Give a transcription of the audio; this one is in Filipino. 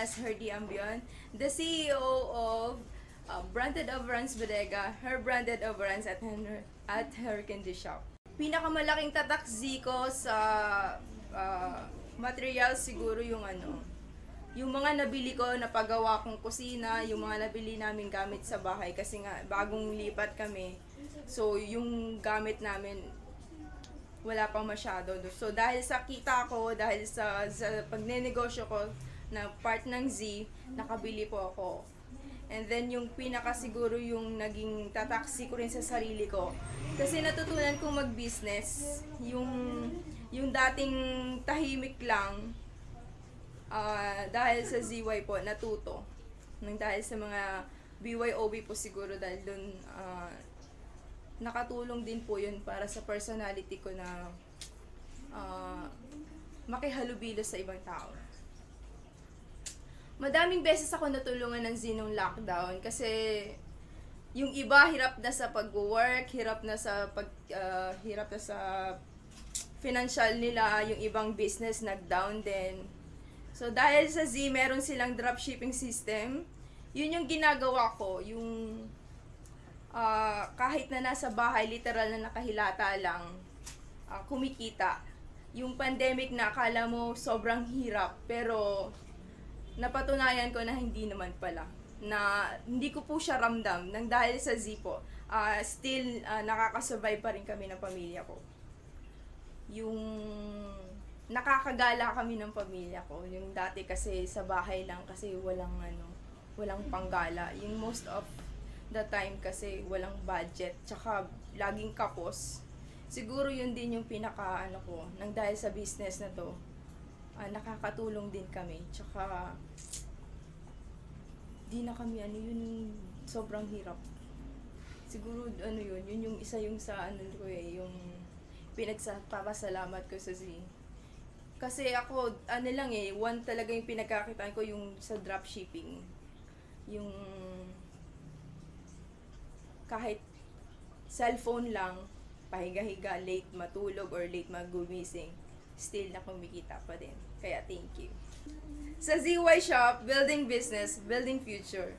as Herdy Ambion, the CEO of Branded Overruns Bodega, her Branded Overruns at her candy shop. Pinakamalaking tatak Zico sa material siguro yung yung mga nabili ko na paggawa kong kusina, yung mga nabili namin gamit sa bahay kasi nga bagong lipat kami. So yung gamit namin wala pang masyado. So dahil sa kita ko, dahil sa pagnenegosyo ko na part ng Z, nakabili po ako. And then yung pinaka siguro yung naging tataksi ko rin sa sarili ko. Kasi natutunan kong mag-business, yung dating tahimik lang, dahil sa ZY po, natuto. Dahil sa mga BYOB po siguro dahil doon, nakatulong din po yun para sa personality ko na makihalubilo sa ibang tao. Madaming beses ako natulungan ng Zinong lockdown kasi yung iba hirap na sa pag-work, hirap na sa financial nila, yung ibang business nag-down din. So dahil sa Z, meron silang dropshipping system. Yun yung ginagawa ko, yung kahit na nasa bahay, literal na nakahilata lang, kumikita. Yung pandemic na akala mo sobrang hirap, pero napatunayan ko na hindi naman pala. Na hindi ko po siya ramdam nang dahil sa Z po. Still, nakakasurvive pa rin kami ng pamilya ko. Yung nakakagala kami ng pamilya ko. Yung dati kasi sa bahay lang kasi walang panggala. Yung most of the time kasi walang budget, tsaka laging kapos. Siguro yun din yung pinaka ko, nang dahil sa business na to, nakakatulong din kami. Tsaka di na kami yun sobrang hirap. Siguro yun yung isa yung sa ko yung pinagpapasalamat ko sa Z. Kasi ako lang one talaga yung pinagkakitaan ko yung sa dropshipping. Yung kahit cellphone lang, pahiga-higa, late matulog or late magumising, still na kumikita pa din. Kaya thank you. Sa ZY Shop, building business, building future.